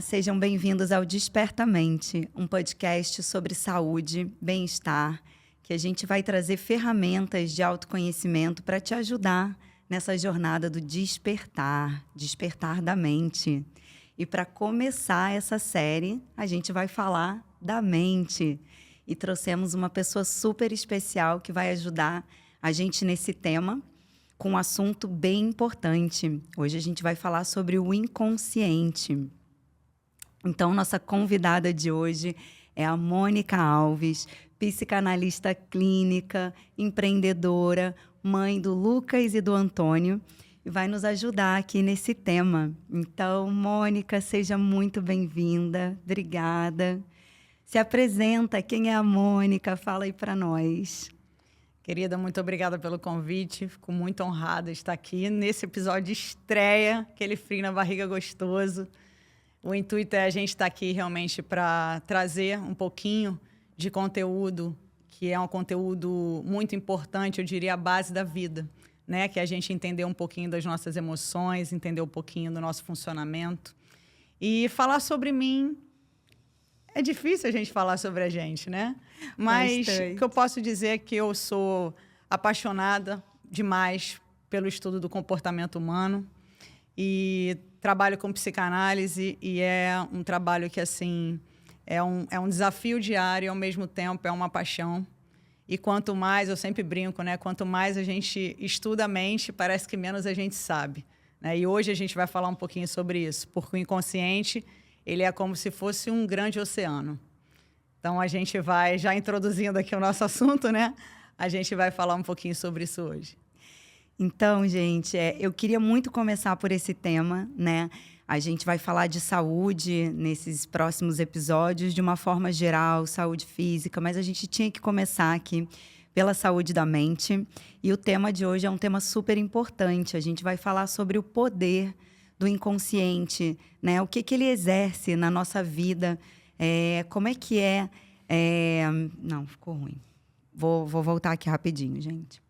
sejam bem-vindos ao Despertamente, um podcast sobre saúde, bem-estar, que a gente vai trazer ferramentas de autoconhecimento para te ajudar nessa jornada do despertar da mente. E para começar essa série, a gente vai falar da mente. E trouxemos uma pessoa super especial que vai ajudar a gente nesse tema, com um assunto bem importante. Hoje a gente vai falar sobre o inconsciente. Então, nossa convidada de hoje é a Mônica Alves, psicanalista clínica, empreendedora, mãe do Lucas e do Antônio, e vai nos ajudar aqui nesse tema. Então, Mônica, seja muito bem-vinda. Obrigada. Se apresenta, quem é a Mônica? Fala aí para nós. Querida, muito obrigada pelo convite. Fico muito honrada de estar aqui nesse episódio de estreia, aquele frio na barriga gostoso. O intuito é a gente estar aqui realmente para trazer um pouquinho de conteúdo, que é um conteúdo muito importante, eu diria a base da vida, né? Que é a gente entender um pouquinho das nossas emoções, entender um pouquinho do nosso funcionamento. E falar sobre mim, é difícil a gente falar sobre a gente, né? Mas o que eu posso dizer é que eu sou apaixonada demais pelo estudo do comportamento humano e trabalho com psicanálise e é um trabalho que, assim, é um desafio diário e, ao mesmo tempo, é uma paixão. E quanto mais, eu sempre brinco, né? Quanto mais a gente estuda a mente, parece que menos a gente sabe, né? E hoje a gente vai falar um pouquinho sobre isso, porque o inconsciente, ele é como se fosse um grande oceano. Então, a gente vai, já introduzindo aqui o nosso assunto, né? A gente vai falar um pouquinho sobre isso hoje. Então, gente, eu queria muito começar por esse tema, né? A gente vai falar de saúde nesses próximos episódios, de uma forma geral, saúde física, mas a gente tinha que começar aqui pela saúde da mente. E o tema de hoje é um tema super importante. A gente vai falar sobre o poder do inconsciente, né? O que ele exerce na nossa vida, como é que é... Não, ficou ruim. Vou voltar aqui rapidinho, gente.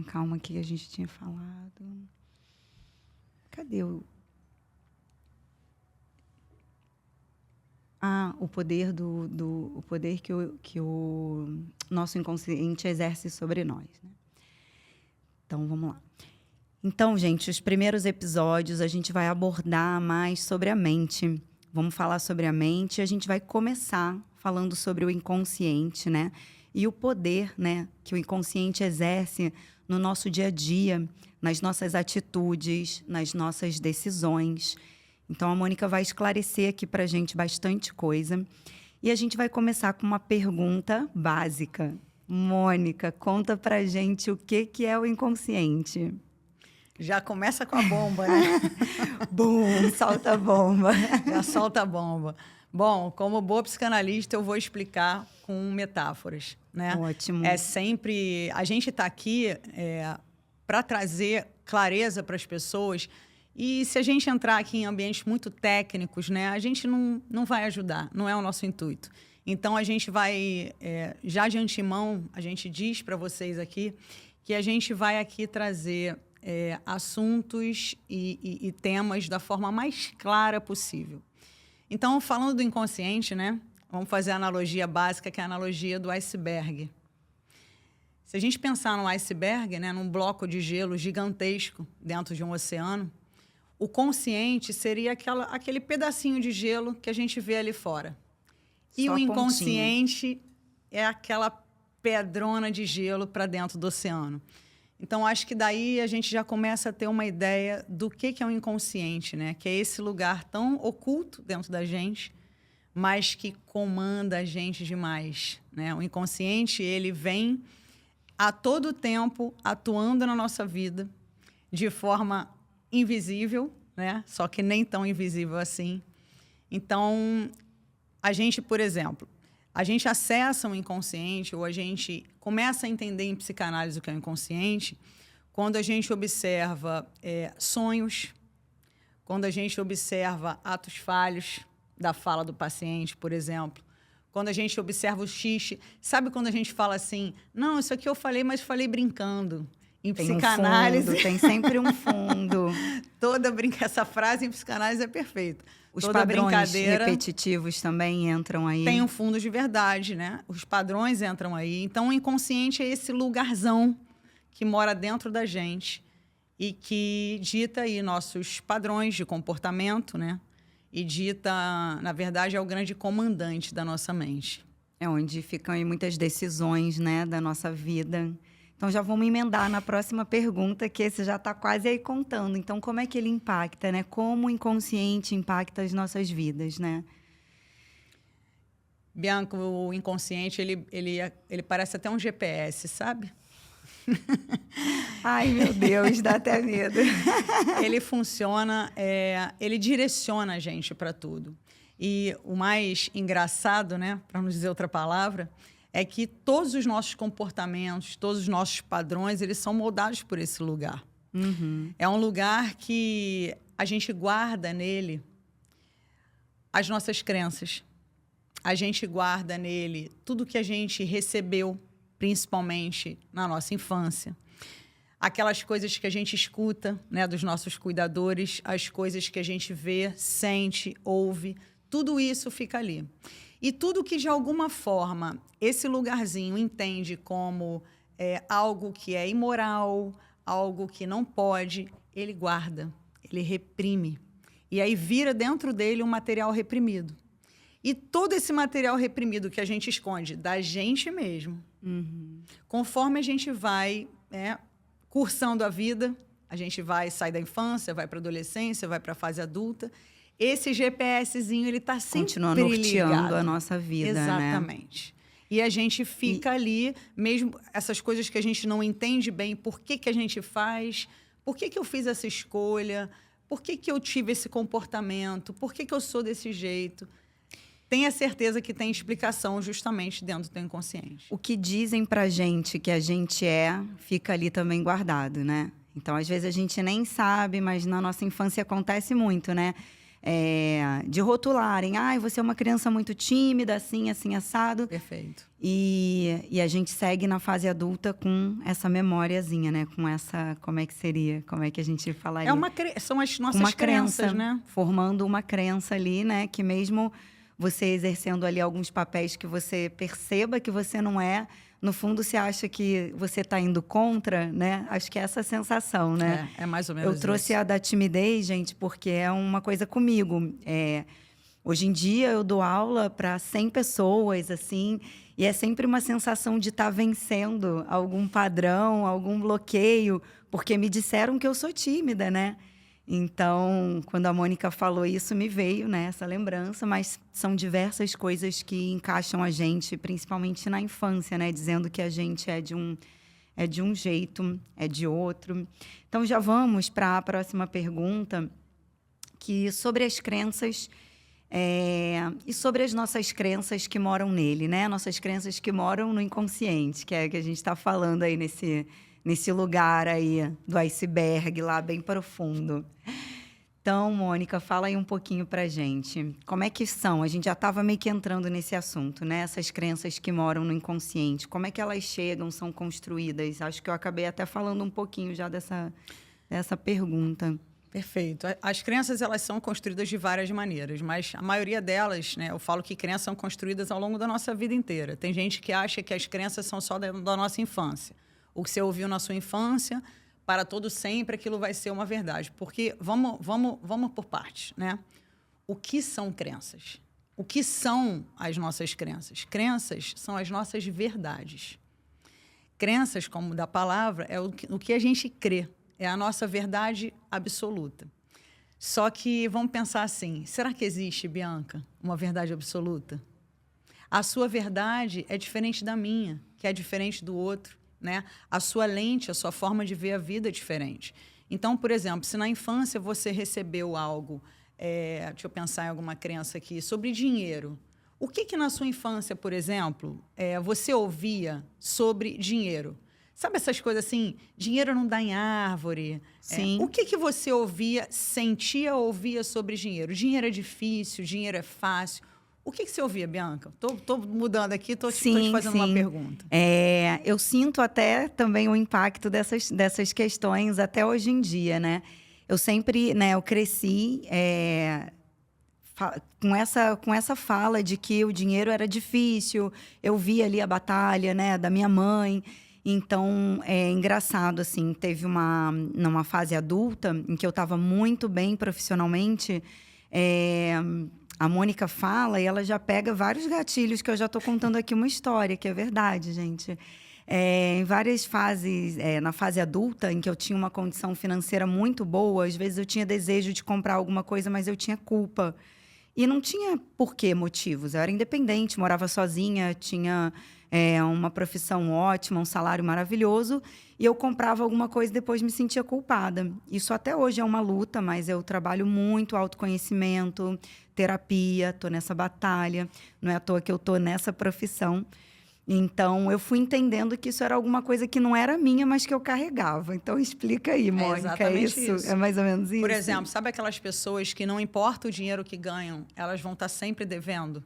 Calma que a gente tinha falado. Cadê o... o poder o poder que o nosso inconsciente exerce sobre nós, né? Então, vamos lá. Então, gente, os primeiros episódios a gente vai abordar mais sobre a mente. Vamos falar sobre a mente e a gente vai começar falando sobre o inconsciente, né? E o poder, né, que o inconsciente exerce no nosso dia a dia, nas nossas atitudes, nas nossas decisões. Então, a Mônica vai esclarecer aqui para a gente bastante coisa. E a gente vai começar com uma pergunta básica. Mônica, conta para a gente o que é o inconsciente. Já começa com a bomba, né? Bum, solta a bomba. Já solta a bomba. Bom, como boa psicanalista, eu vou explicar com metáforas, né? Ótimo. É sempre... A gente está aqui para trazer clareza para as pessoas. E se a gente entrar aqui em ambientes muito técnicos, né, a gente não vai ajudar, não é o nosso intuito. Então, a gente vai... já de antemão, a gente diz para vocês aqui que a gente vai aqui trazer... assuntos e temas da forma mais clara possível. Então, falando do inconsciente, né, vamos fazer a analogia básica, que é a analogia do iceberg. Se a gente pensar no iceberg, né, num bloco de gelo gigantesco dentro de um oceano, o consciente seria aquele pedacinho de gelo que a gente vê ali fora. E o inconsciente é aquela pedrona de gelo para dentro do oceano. Então, acho que daí a gente já começa a ter uma ideia do que é o inconsciente, né? Que é esse lugar tão oculto dentro da gente, mas que comanda a gente demais, né? O inconsciente, ele vem a todo tempo atuando na nossa vida de forma invisível, né? Só que nem tão invisível assim. Então, a gente, por exemplo... A gente acessa o inconsciente ou a gente começa a entender em psicanálise o que é o inconsciente quando a gente observa sonhos, quando a gente observa atos falhos da fala do paciente, por exemplo, quando a gente observa o xixi. Sabe quando a gente fala assim, não, isso aqui eu falei, mas falei brincando. Em Tem um psicanálise, fundo, tem sempre um fundo. essa frase em psicanálise é perfeita. Os Toda padrões brincadeira repetitivos também entram aí. tem um fundo de verdade, né? Os padrões entram aí. Então, o inconsciente é esse lugarzão que mora dentro da gente e que dita aí nossos padrões de comportamento, né? E dita, na verdade, é o grande comandante da nossa mente. É onde ficam aí muitas decisões, né, da nossa vida. Então, já vamos emendar na próxima pergunta, que esse já está quase aí contando. Então, como é que ele impacta, né? Como o inconsciente impacta as nossas vidas, né? Bianca, o inconsciente, ele parece até um GPS, sabe? Ai, meu Deus, dá até medo. Ele funciona, ele direciona a gente para tudo. E o mais engraçado, né, para não dizer outra palavra, é que todos os nossos comportamentos, todos os nossos padrões, eles são moldados por esse lugar. Uhum. É um lugar que a gente guarda nele as nossas crenças. A gente guarda nele tudo que a gente recebeu, principalmente na nossa infância. Aquelas coisas que a gente escuta, né, dos nossos cuidadores, as coisas que a gente vê, sente, ouve, tudo isso fica ali. E tudo que, de alguma forma, esse lugarzinho entende como algo que é imoral, algo que não pode, ele guarda, ele reprime. E aí vira dentro dele um material reprimido. E todo esse material reprimido que a gente esconde da gente mesmo, conforme a gente vai cursando a vida, a gente sai da infância, vai para a adolescência, vai para a fase adulta, esse GPSzinho, ele está sempre continua norteando ligado. A nossa vida, Exatamente. Né? E a gente fica ali, mesmo essas coisas que a gente não entende bem, por que a gente faz, por que eu fiz essa escolha, por que eu tive esse comportamento, por que eu sou desse jeito. Tenha certeza que tem explicação justamente dentro do teu inconsciente. O que dizem pra gente que a gente fica ali também guardado, né? Então, às vezes, a gente nem sabe, mas na nossa infância acontece muito, né? De rotularem. Você é uma criança muito tímida, assim, assado. Perfeito. E a gente segue na fase adulta com essa memóriazinha, né? Com essa... Como é que seria? Como é que a gente falaria? São as nossas crenças, né? Formando uma crença ali, né? Que mesmo você exercendo ali alguns papéis que você perceba que você não é... No fundo, você acha que você está indo contra, né? Acho que é essa a sensação, né? É mais ou menos Eu trouxe isso. a da timidez, gente, porque é uma coisa comigo. Hoje em dia, eu dou aula para 100 pessoas, assim, e é sempre uma sensação de estar vencendo algum padrão, algum bloqueio, porque me disseram que eu sou tímida, né? Então, quando a Mônica falou isso, me veio, né, essa lembrança, mas são diversas coisas que encaixam a gente, principalmente na infância, né, dizendo que a gente é de um jeito, é de outro. Então, já vamos para a próxima pergunta, que sobre as crenças e sobre as nossas crenças que moram nele, né, nossas crenças que moram no inconsciente, que é que a gente está falando aí nesse lugar aí do iceberg, lá bem profundo. Então, Mônica, fala aí um pouquinho pra gente. Como é que são? A gente já estava meio que entrando nesse assunto, né? Essas crenças que moram no inconsciente. Como é que elas chegam, são construídas? Acho que eu acabei até falando um pouquinho já dessa pergunta. Perfeito. As crenças, elas são construídas de várias maneiras, mas a maioria delas, né, eu falo que crenças são construídas ao longo da nossa vida inteira. Tem gente que acha que as crenças são só da nossa infância. O que você ouviu na sua infância, para todo sempre, aquilo vai ser uma verdade. Porque vamos por partes, né? O que são crenças? O que são as nossas crenças? Crenças são as nossas verdades. Crenças, como da palavra, é o que a gente crê. É a nossa verdade absoluta. Só que vamos pensar assim, será que existe, Bianca, uma verdade absoluta? A sua verdade é diferente da minha, que é diferente do outro. Né? A sua lente, a sua forma de ver a vida é diferente. Então, por exemplo, se na infância você recebeu algo, deixa eu pensar em alguma crença aqui, sobre dinheiro. O que na sua infância, por exemplo, você ouvia sobre dinheiro? Sabe essas coisas assim, dinheiro não dá em árvore? Sim. O que você ouvia, sentia, ouvia sobre dinheiro? Dinheiro é difícil, dinheiro é fácil. O que você ouvia, Bianca? Tô mudando aqui, tô te fazendo uma Sim. pergunta. Eu sinto até também o impacto dessas questões até hoje em dia, né? Eu sempre, né, eu cresci com essa fala de que o dinheiro era difícil. Eu vi ali a batalha, né, da minha mãe. Então, é engraçado, assim, teve numa fase adulta em que eu estava muito bem profissionalmente, a Mônica fala e ela já pega vários gatilhos que eu já estou contando aqui uma história, que é verdade, gente. Em várias fases, na fase adulta, em que eu tinha uma condição financeira muito boa, às vezes eu tinha desejo de comprar alguma coisa, mas eu tinha culpa. E não tinha porquê, motivos. Eu era independente, morava sozinha, tinha uma profissão ótima, um salário maravilhoso, e eu comprava alguma coisa e depois me sentia culpada. Isso até hoje é uma luta, mas eu trabalho muito autoconhecimento, terapia, estou nessa batalha. Não é à toa que eu estou nessa profissão. Então, eu fui entendendo que isso era alguma coisa que não era minha, mas que eu carregava. Então, explica aí, Mônica. Exatamente isso. É mais ou menos isso? Por exemplo, sabe aquelas pessoas que não importa o dinheiro que ganham, elas vão estar sempre devendo?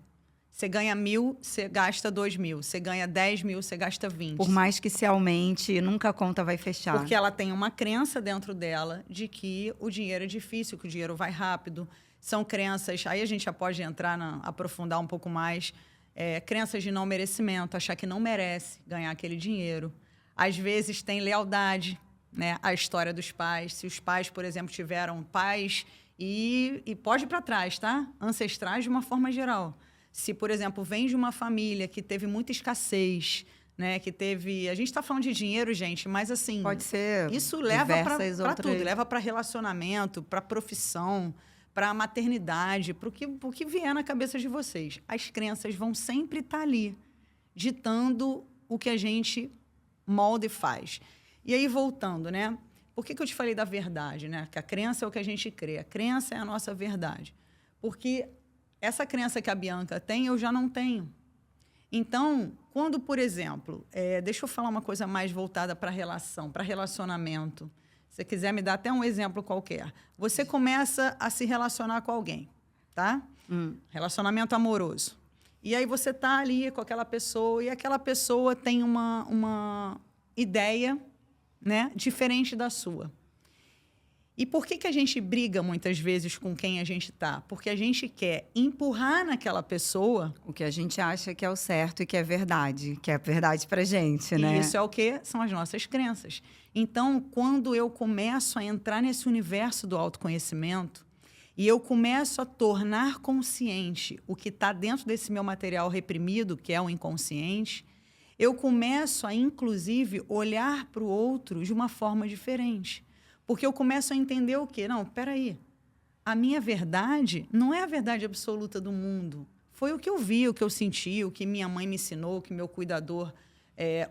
Você ganha 1.000, você gasta 2.000. Você ganha 10.000, você gasta 20. Por mais que se aumente, nunca a conta vai fechar. Porque ela tem uma crença dentro dela de que o dinheiro é difícil, que o dinheiro vai rápido. São crenças... Aí a gente já pode entrar, aprofundar um pouco mais... crenças de não merecimento, achar que não merece ganhar aquele dinheiro. Às vezes tem lealdade, né? A história dos pais. Se os pais, por exemplo, tiveram pais e pode ir para trás, tá? Ancestrais de uma forma geral. Se, por exemplo, vem de uma família que teve muita escassez, né? Que teve... A gente está falando de dinheiro, gente, mas assim... Pode ser isso leva para outras... tudo. Leva para relacionamento, para profissão, para a maternidade, para o que vier na cabeça de vocês. As crenças vão sempre estar ali, ditando o que a gente molda e faz. E aí, voltando, né? Por que eu te falei da verdade, né? Que a crença é o que a gente crê. A crença é a nossa verdade. Porque essa crença que a Bianca tem, eu já não tenho. Então, quando, por exemplo... deixa eu falar uma coisa mais voltada para relação, para relacionamento. Se você quiser me dar até um exemplo qualquer. Você começa a se relacionar com alguém, tá? Relacionamento amoroso. E aí você tá ali com aquela pessoa e aquela pessoa tem uma ideia, né, diferente da sua. E por que a gente briga muitas vezes com quem a gente tá? Porque a gente quer empurrar naquela pessoa... o que a gente acha que é o certo e que é verdade pra gente, né? E isso é o quê? São as nossas crenças. Então, quando eu começo a entrar nesse universo do autoconhecimento e eu começo a tornar consciente o que está dentro desse meu material reprimido, que é o inconsciente, eu começo a, inclusive, olhar para o outro de uma forma diferente. Porque eu começo a entender o quê? Não, espera aí. A minha verdade não é a verdade absoluta do mundo. Foi o que eu vi, o que eu senti, o que minha mãe me ensinou, o que meu cuidador...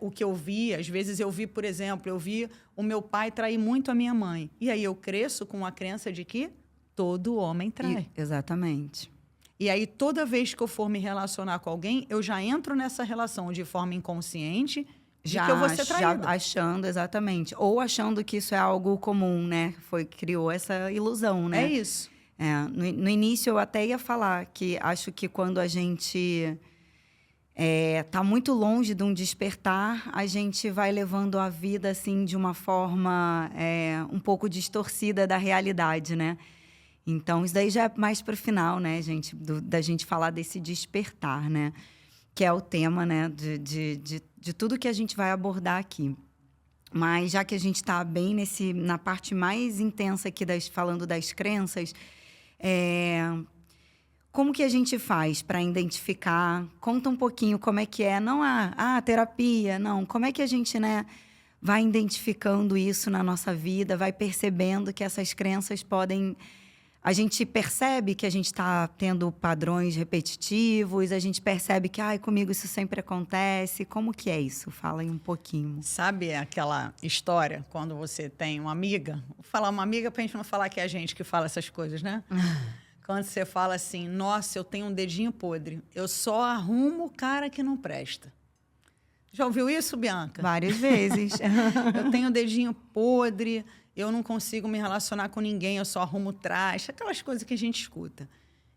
o que eu vi, às vezes eu vi, por exemplo, eu vi o meu pai trair muito a minha mãe. E aí eu cresço com a crença de que todo homem trai. Exatamente. E aí toda vez que eu for me relacionar com alguém, eu já entro nessa relação de forma inconsciente de que eu vou ser traída. Já achando, exatamente. Ou achando que isso é algo comum, né? Criou essa ilusão, né? É isso. No início eu até ia falar que acho que quando a gente... tá muito longe de um despertar, a gente vai levando a vida assim de uma forma um pouco distorcida da realidade, né? Então, isso daí já é mais para o final, né, gente? Da gente falar desse despertar, né? Que é o tema, né, de tudo que a gente vai abordar aqui. Mas já que a gente está bem na parte mais intensa aqui, falando das crenças, como que a gente faz para identificar? Conta um pouquinho como é que é. Não terapia, não. Como é que a gente, né, vai identificando isso na nossa vida, vai percebendo que essas crenças podem... A gente percebe que a gente está tendo padrões repetitivos, a gente percebe que, comigo isso sempre acontece. Como que é isso? Fala aí um pouquinho. Sabe aquela história, quando você tem uma amiga? Vou falar uma amiga para a gente não falar que é a gente que fala essas coisas, né? Quando você fala assim, nossa, eu tenho um dedinho podre, eu só arrumo o cara que não presta. Já ouviu isso, Bianca? Várias vezes. Eu tenho um dedinho podre, eu não consigo me relacionar com ninguém, eu só arrumo traste, aquelas coisas que a gente escuta.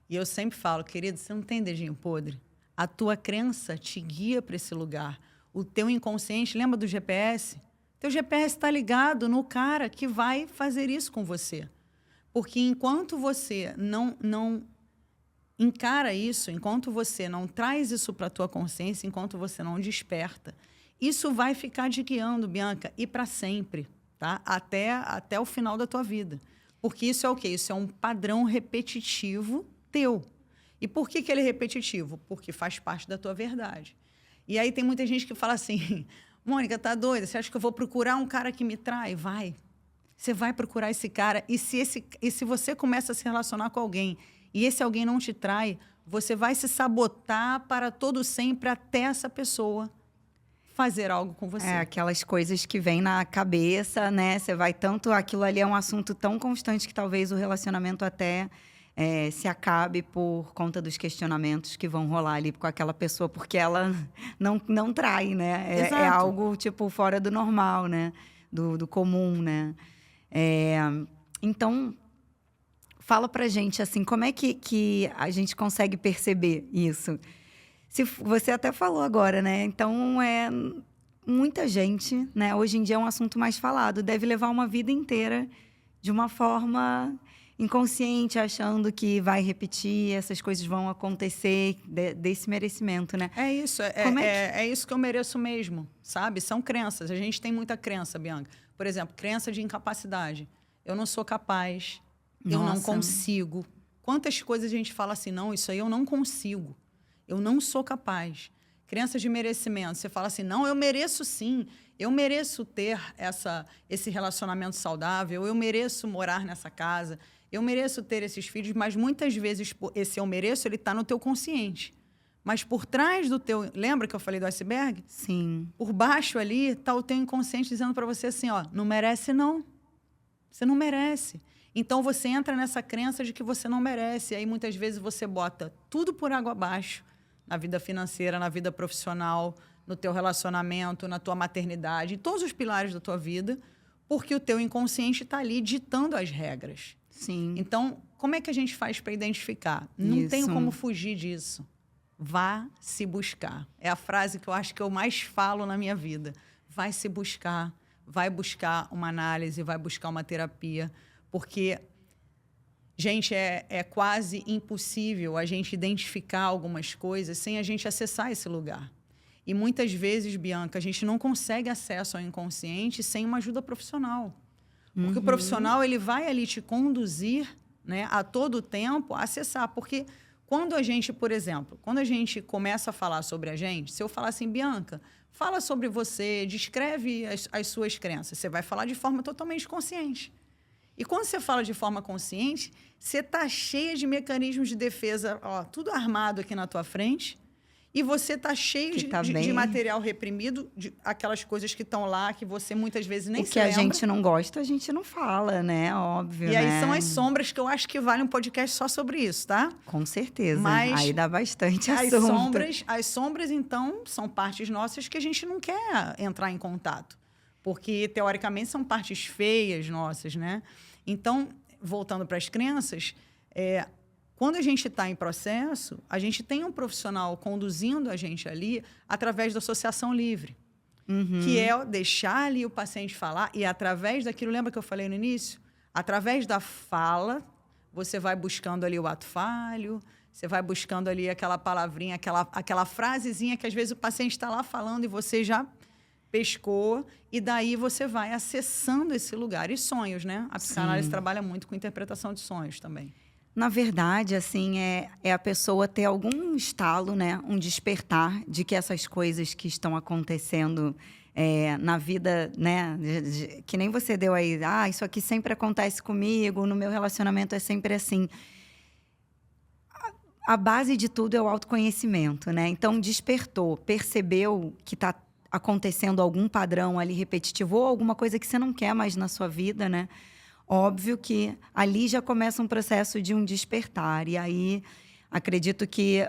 E eu sempre falo, querido, você não tem dedinho podre. A tua crença te guia para esse lugar. O teu inconsciente, lembra do GPS? Teu GPS está ligado no cara que vai fazer isso com você. Porque enquanto você não encara isso, enquanto você não traz isso para a tua consciência, enquanto você não desperta, isso vai ficar te guiando, Bianca, e para sempre, tá? Até o final da tua vida. Porque isso é o quê? Isso é um padrão repetitivo teu. E por que ele é repetitivo? Porque faz parte da tua verdade. E aí tem muita gente que fala assim, Mônica, tá doida? Você acha que eu vou procurar um cara que me trai? Vai. Você vai procurar esse cara. E se você começa a se relacionar com alguém e esse alguém não te trai, você vai se sabotar para todo sempre até essa pessoa fazer algo com você. É, aquelas coisas que vêm na cabeça, né? Você vai tanto... Aquilo ali é um assunto tão constante que talvez o relacionamento até se acabe por conta dos questionamentos que vão rolar ali com aquela pessoa, porque ela não trai, né? É algo, tipo, fora do normal, né? Do comum, né? Então, fala pra gente, assim, como é que a gente consegue perceber isso? Se você até falou agora, né? Então, muita gente, né? Hoje em dia é um assunto mais falado, deve levar uma vida inteira de uma forma inconsciente, achando que vai repetir, essas coisas vão acontecer, desse merecimento, né? É isso, é isso que eu mereço mesmo, sabe? São crenças, a gente tem muita crença, Bianca. Por exemplo, crença de incapacidade. Eu não sou capaz, eu não consigo. Quantas coisas a gente fala assim, não, isso aí eu não consigo, eu não sou capaz. Crença de merecimento, você fala assim, não, eu mereço sim, eu mereço ter esse relacionamento saudável, eu mereço morar nessa casa, eu mereço ter esses filhos, mas muitas vezes esse eu mereço, ele está no teu consciente. Mas por trás do teu... Lembra que eu falei do iceberg? Sim. Por baixo ali está o teu inconsciente dizendo para você assim, ó, não merece não. Você não merece. Então você entra nessa crença de que você não merece. E aí muitas vezes você bota tudo por água abaixo, na vida financeira, na vida profissional, no teu relacionamento, na tua maternidade, em todos os pilares da tua vida, porque o teu inconsciente está ali ditando as regras. Sim. Então, como é que a gente faz para identificar? Não tem como fugir disso. Vá se buscar. É a frase que eu acho que eu mais falo na minha vida. Vai se buscar, vai buscar uma análise, vai buscar uma terapia, porque, gente, é quase impossível a gente identificar algumas coisas sem a gente acessar esse lugar. E muitas vezes, Bianca, a gente não consegue acesso ao inconsciente sem uma ajuda profissional. Porque o profissional ele vai ali te conduzir, né, a todo tempo a acessar. Porque quando a gente, por exemplo, quando a gente começa a falar sobre a gente, se eu falar assim, Bianca, fala sobre você, descreve as suas crenças, você vai falar de forma totalmente consciente. E quando você fala de forma consciente, você está cheia de mecanismos de defesa, ó, tudo armado aqui na tua frente, e você está cheio de material reprimido, de aquelas coisas que estão lá, que você muitas vezes nem se lembra. O que a gente não gosta, a gente não fala, né? Óbvio, E aí né? são as sombras, que eu acho que vale um podcast só sobre isso, tá? Com certeza. Mas aí dá bastante assunto. As sombras, então, são partes nossas que a gente não quer entrar em contato. Porque, teoricamente, são partes feias nossas, né? Então, voltando para as crenças, quando a gente está em processo, a gente tem um profissional conduzindo a gente ali através da associação livre, que é deixar ali o paciente falar e através daquilo, lembra que eu falei no início? Através da fala, você vai buscando ali o ato falho, você vai buscando ali aquela palavrinha, aquela frasezinha que às vezes o paciente está lá falando e você já pescou, e daí você vai acessando esse lugar. E sonhos, né? A psicanálise trabalha muito com interpretação de sonhos também. Na verdade, assim, é a pessoa ter algum estalo, né? Um despertar de que essas coisas que estão acontecendo na vida, né? Que nem você deu aí, isso aqui sempre acontece comigo, no meu relacionamento é sempre assim. A base de tudo é o autoconhecimento, né? Então, despertou, percebeu que está acontecendo algum padrão ali repetitivo ou alguma coisa que você não quer mais na sua vida, né? Óbvio que ali já começa um processo de um despertar. E aí, acredito que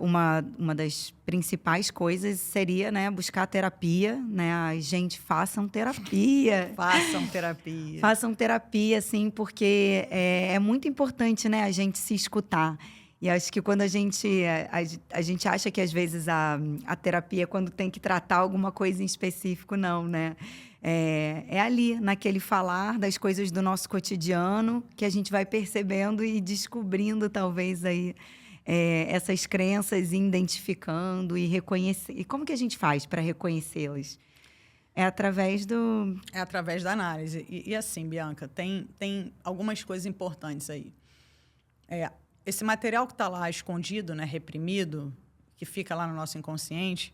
uma das principais coisas seria, né, buscar terapia, né? Gente, façam terapia. Façam terapia. Façam terapia, sim, porque é muito importante, né, a gente se escutar. E acho que quando a gente acha que às vezes a terapia é quando tem que tratar alguma coisa em específico, não, né? É ali, naquele falar das coisas do nosso cotidiano, que a gente vai percebendo e descobrindo talvez aí essas crenças, e identificando e reconhecer. E como que a gente faz para reconhecê-las? É através do... É através da análise. E assim, Bianca, tem algumas coisas importantes aí. Esse material que está lá escondido, né, reprimido, que fica lá no nosso inconsciente,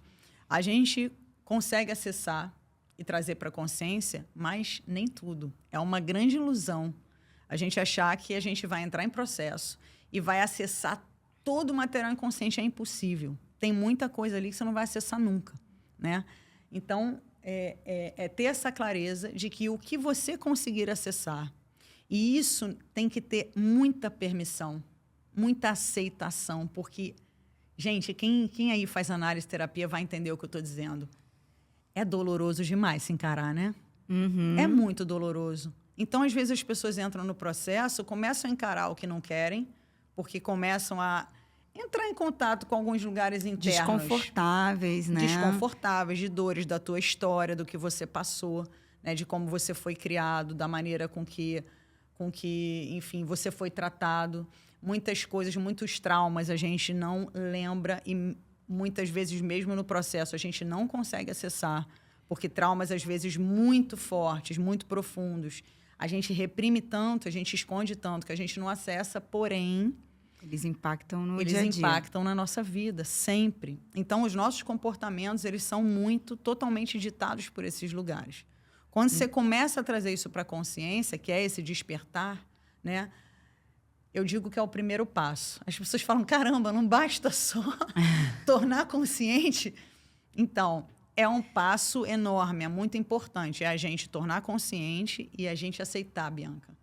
a gente consegue acessar e trazer para a consciência, mas nem tudo. É uma grande ilusão a gente achar que a gente vai entrar em processo e vai acessar todo o material inconsciente. É impossível. Tem muita coisa ali que você não vai acessar nunca, né? Então, ter essa clareza de que o que você conseguir acessar, e isso tem que ter muita permissão, muita aceitação, porque, gente, quem aí faz análise, terapia, vai entender o que eu estou dizendo. É doloroso demais se encarar, né? Uhum. É muito doloroso. Então, às vezes, as pessoas entram no processo, começam a encarar o que não querem, porque começam a entrar em contato com alguns lugares internos. Desconfortáveis, né? Desconfortáveis, de dores da tua história, do que você passou, né? De como você foi criado, da maneira com que, enfim, você foi tratado. Muitas coisas, muitos traumas a gente não lembra e muitas vezes, mesmo no processo, a gente não consegue acessar, porque traumas, às vezes, muito fortes, muito profundos, a gente reprime tanto, a gente esconde tanto, que a gente não acessa, porém... Eles impactam no dia a dia. Eles impactam na nossa vida, sempre. Então, os nossos comportamentos, eles são totalmente ditados por esses lugares. Quando você começa a trazer isso para a consciência, que é esse despertar, né? Eu digo que é o primeiro passo. As pessoas falam, caramba, não basta só tornar consciente. Então, é um passo enorme, é muito importante. É a gente tornar consciente e a gente aceitar, Bianca.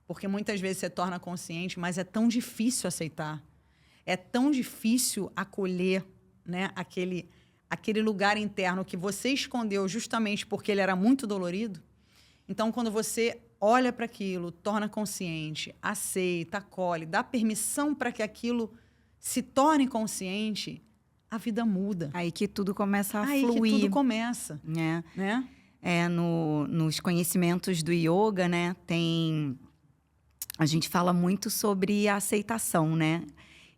Porque muitas vezes você torna consciente, mas é tão difícil aceitar. É tão difícil acolher, né, aquele lugar interno que você escondeu justamente porque ele era muito dolorido. Então, quando você olha para aquilo, torna consciente, aceita, acolhe, dá permissão para que aquilo se torne consciente, a vida muda. Aí que tudo começa a Aí fluir. que tudo começa. Né? Nos conhecimentos do yoga, né, a gente fala muito sobre a aceitação, né?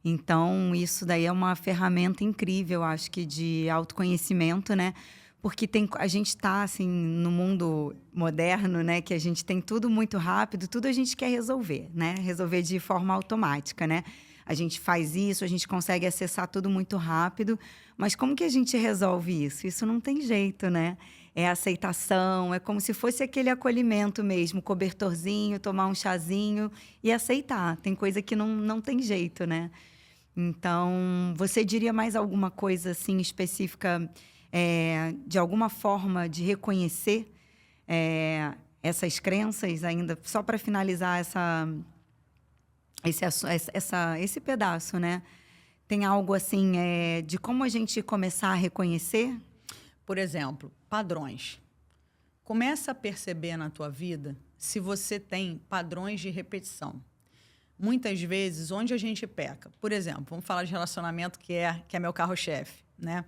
Então, isso daí é uma ferramenta incrível, acho que, de autoconhecimento, né? Porque a gente está, assim, no mundo moderno, né? Que a gente tem tudo muito rápido, tudo a gente quer resolver, né? Resolver de forma automática, né? A gente faz isso, a gente consegue acessar tudo muito rápido, mas como que a gente resolve isso? Isso não tem jeito, né? É aceitação, é como se fosse aquele acolhimento mesmo, cobertorzinho, tomar um chazinho e aceitar. Tem coisa que não tem jeito, né? Então, você diria mais alguma coisa assim específica, de alguma forma de reconhecer essas crenças ainda, só para finalizar esse pedaço, né? Tem algo assim de como a gente começar a reconhecer? Por exemplo, padrões. Começa a perceber na tua vida se você tem padrões de repetição. Muitas vezes, onde a gente peca? Por exemplo, vamos falar de relacionamento, que é meu carro-chefe, né?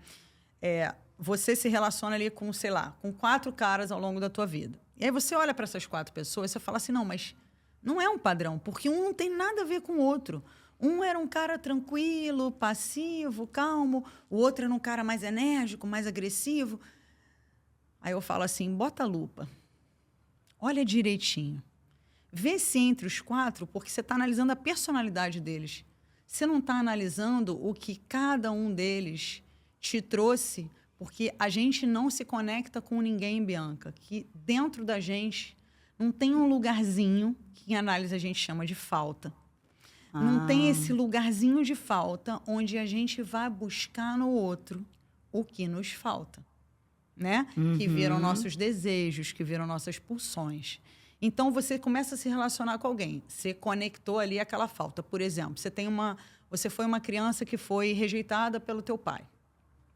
Você se relaciona ali com, sei lá, com 4 caras ao longo da tua vida. E aí você olha para essas 4 pessoas e você fala assim, não, mas não é um padrão, porque um não tem nada a ver com o outro. Um era um cara tranquilo, passivo, calmo. O outro era um cara mais enérgico, mais agressivo. Aí eu falo assim, bota a lupa. Olha direitinho. Vê se entre os 4, porque você está analisando a personalidade deles. Você não está analisando o que cada um deles te trouxe, porque a gente não se conecta com ninguém, Bianca, que dentro da gente não tem um lugarzinho que em análise a gente chama de falta. Não tem esse lugarzinho de falta onde a gente vai buscar no outro o que nos falta, né? Uhum. Que viram nossos desejos, que viram nossas pulsões. Então, você começa a se relacionar com alguém. Você conectou ali aquela falta. Por exemplo, você foi uma criança que foi rejeitada pelo teu pai,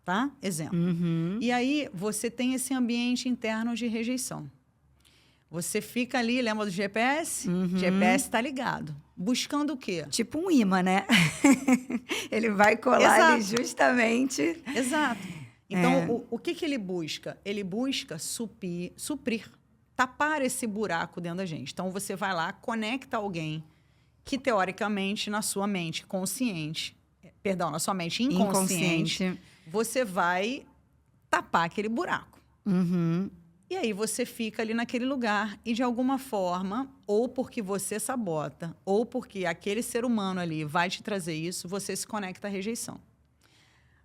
tá? Exemplo. Uhum. E aí, você tem esse ambiente interno de rejeição. Você fica ali, lembra do GPS? O GPS está ligado. Buscando o quê? Tipo um imã, né? Ele vai colar ali justamente. Exato. Então, o que ele busca? Ele busca suprir, tapar esse buraco dentro da gente. Então, você vai lá, conecta alguém que, teoricamente, na sua mente consciente, na sua mente inconsciente, você vai tapar aquele buraco. E aí você fica ali naquele lugar e, de alguma forma, ou porque você sabota, ou porque aquele ser humano ali vai te trazer isso, você se conecta à rejeição.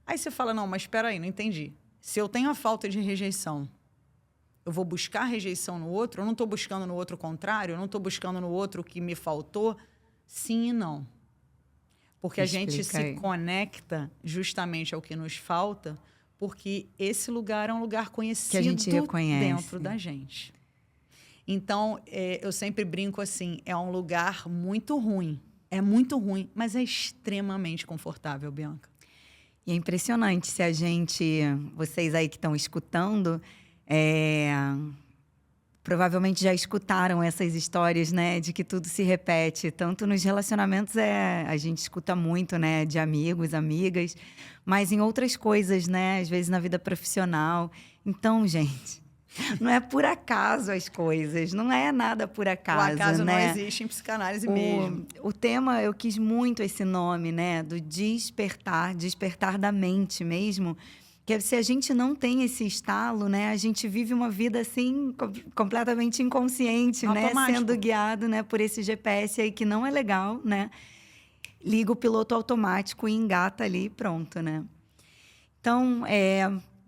Aí você fala, não, mas espera aí, não entendi. Se eu tenho a falta de rejeição, eu vou buscar rejeição no outro? Eu não estou buscando no outro o contrário? Eu não estou buscando no outro o que me faltou? Sim e não. Porque a gente se conecta justamente ao que nos falta, porque esse lugar é um lugar conhecido que a gente reconhece dentro da gente. Então, eu sempre brinco assim, é um lugar muito ruim. É muito ruim, mas é extremamente confortável, Bianca. E é impressionante se a gente, vocês aí que estão escutando, provavelmente já escutaram essas histórias, né, de que tudo se repete. Tanto nos relacionamentos a gente escuta muito, né, de amigos, amigas, mas em outras coisas, né, às vezes na vida profissional. Então, gente, não é por acaso as coisas, não é nada por acaso, o acaso né? não existe em psicanálise mesmo. O tema, eu quis muito esse nome, né, do despertar da mente mesmo. Que se a gente não tem esse estalo, né, a gente vive uma vida assim completamente inconsciente, né, sendo guiado, né, por esse GPS aí que não é legal, né? Liga o piloto automático e engata ali e pronto, né? Então,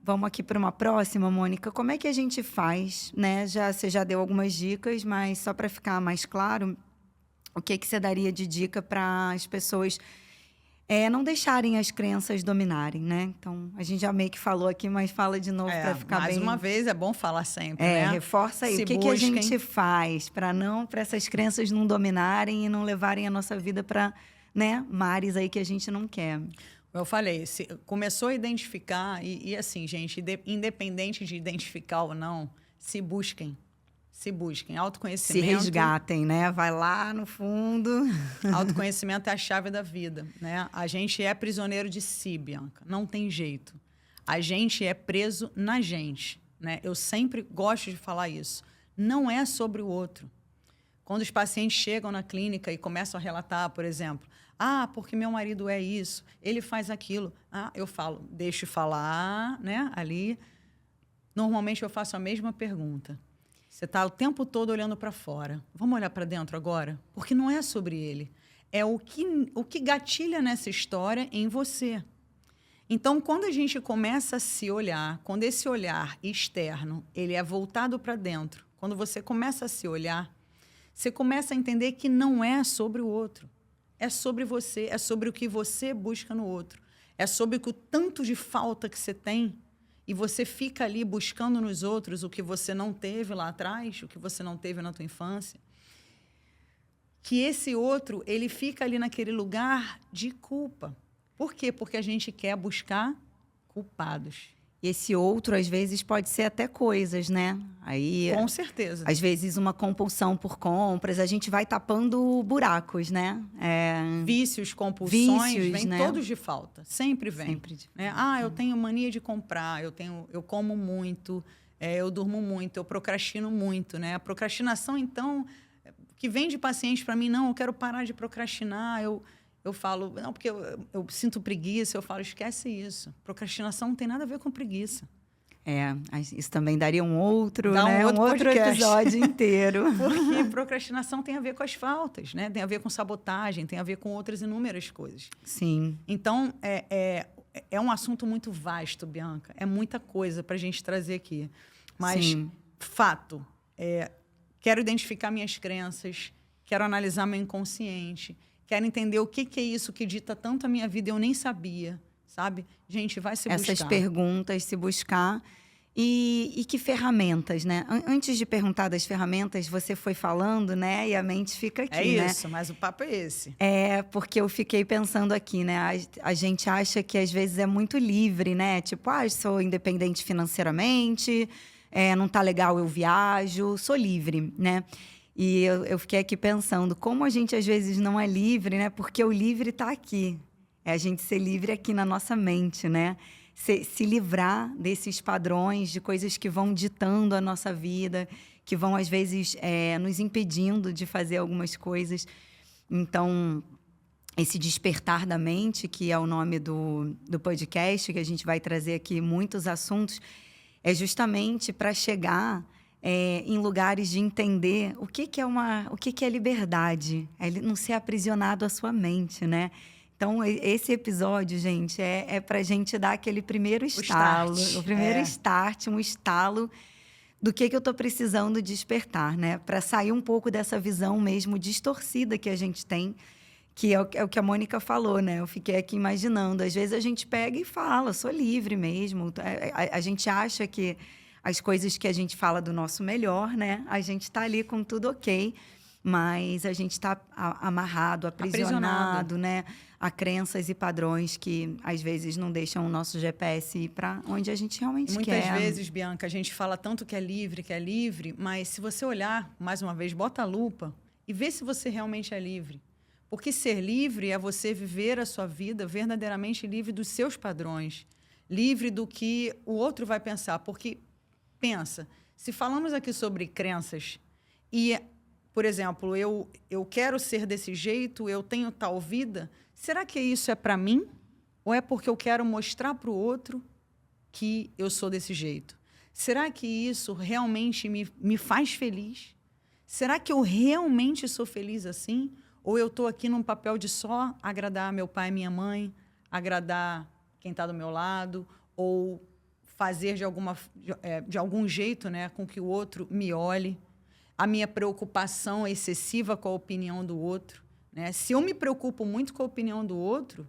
vamos aqui para uma próxima, Mônica. Como é que a gente faz, né? Você já deu algumas dicas, mas só para ficar mais claro, o que você daria de dica para as pessoas não deixarem as crenças dominarem, né? Então, a gente já meio que falou aqui, mas fala de novo para ficar mais bem... uma vez, é bom falar sempre, né? Reforça aí. O que a gente faz para essas crenças não dominarem e não levarem a nossa vida para, né, mares aí que a gente não quer. Eu falei, começou a identificar, e assim, gente, independente de identificar ou não, se busquem. Autoconhecimento. Se resgatem, né? Vai lá no fundo. Autoconhecimento é a chave da vida, né? A gente é prisioneiro de si, Bianca. Não tem jeito. A gente é preso na gente, né? Eu sempre gosto de falar isso. Não é sobre o outro. Quando os pacientes chegam na clínica e começam a relatar, por exemplo, porque meu marido é isso, ele faz aquilo. Eu falo, deixa eu falar, né? Ali, normalmente eu faço a mesma pergunta. Você está o tempo todo olhando para fora. Vamos olhar para dentro agora? Porque não é sobre ele. É o que gatilha nessa história em você. Então, quando a gente começa a se olhar, quando esse olhar externo ele é voltado para dentro, quando você começa a se olhar, você começa a entender que não é sobre o outro. É sobre você, é sobre o que você busca no outro. É sobre o tanto de falta que você tem e você fica ali buscando nos outros o que você não teve lá atrás, o que você não teve na tua infância. Que esse outro, ele fica ali naquele lugar de culpa. Por quê? Porque a gente quer buscar culpados. E esse outro, às vezes, pode ser até coisas, né? Aí, com certeza. Às vezes, uma compulsão por compras. A gente vai tapando buracos, né? Vícios, compulsões, vêm né? todos de falta. Sempre vem. Sempre de... né? Eu tenho mania de comprar, eu como muito, eu durmo muito, eu procrastino muito, né? A procrastinação, então, que vem de pacientes para mim, não, eu quero parar de procrastinar, eu falo, não, porque eu sinto preguiça, eu falo, esquece isso. Procrastinação não tem nada a ver com preguiça. Isso também daria um outro outro episódio inteiro. Porque procrastinação tem a ver com as faltas, né? Tem a ver com sabotagem, tem a ver com outras inúmeras coisas. Sim. Então, é um assunto muito vasto, Bianca. É muita coisa para a gente trazer aqui. Mas, sim, fato, quero identificar minhas crenças, quero analisar meu inconsciente, quero entender o que é isso que dita tanto a minha vida e eu nem sabia, sabe? Gente, vai se buscar. Essas perguntas, se buscar. E que ferramentas, né? Antes de perguntar das ferramentas, você foi falando, né? E a mente fica aqui, né? É isso, mas o papo é esse. Porque eu fiquei pensando aqui, né? A gente acha que às vezes é muito livre, né? Tipo, sou independente financeiramente, não tá legal, eu viajo, sou livre, né? E eu fiquei aqui pensando como a gente às vezes não é livre, né? Porque o livre está aqui. É a gente ser livre aqui na nossa mente, né? Se livrar desses padrões, de coisas que vão ditando a nossa vida, que vão, às vezes, nos impedindo de fazer algumas coisas. Então, esse despertar da mente, que é o nome do podcast, que a gente vai trazer aqui muitos assuntos, é justamente para chegar em lugares de entender o que é liberdade, é não ser aprisionado à sua mente, né? Então, esse episódio, gente, é para a gente dar aquele primeiro estalo, o primeiro start, um estalo do que eu estou precisando despertar, né? Para sair um pouco dessa visão mesmo distorcida que a gente tem, que é o que a Mônica falou, né? Eu fiquei aqui imaginando. Às vezes a gente pega e fala, sou livre mesmo. A gente acha que as coisas que a gente fala do nosso melhor, né? A gente está ali com tudo ok, mas a gente está amarrado, aprisionado, né? A crenças e padrões que, às vezes, não deixam o nosso GPS ir para onde a gente realmente quer. Muitas vezes, Bianca, a gente fala tanto que é livre, mas se você olhar, mais uma vez, bota a lupa e vê se você realmente é livre. Porque ser livre é você viver a sua vida verdadeiramente livre dos seus padrões, livre do que o outro vai pensar. Porque, pensa, se falamos aqui sobre crenças e, por exemplo, eu quero ser desse jeito, eu tenho tal vida, será que isso é para mim? Ou é porque eu quero mostrar para o outro que eu sou desse jeito? Será que isso realmente me faz feliz? Será que eu realmente sou feliz assim? Ou eu estou aqui num papel de só agradar meu pai e minha mãe, agradar quem está do meu lado, ou fazer de algum jeito, né, com que o outro me olhe? A minha preocupação é excessiva com a opinião do outro, né? Se eu me preocupo muito com a opinião do outro,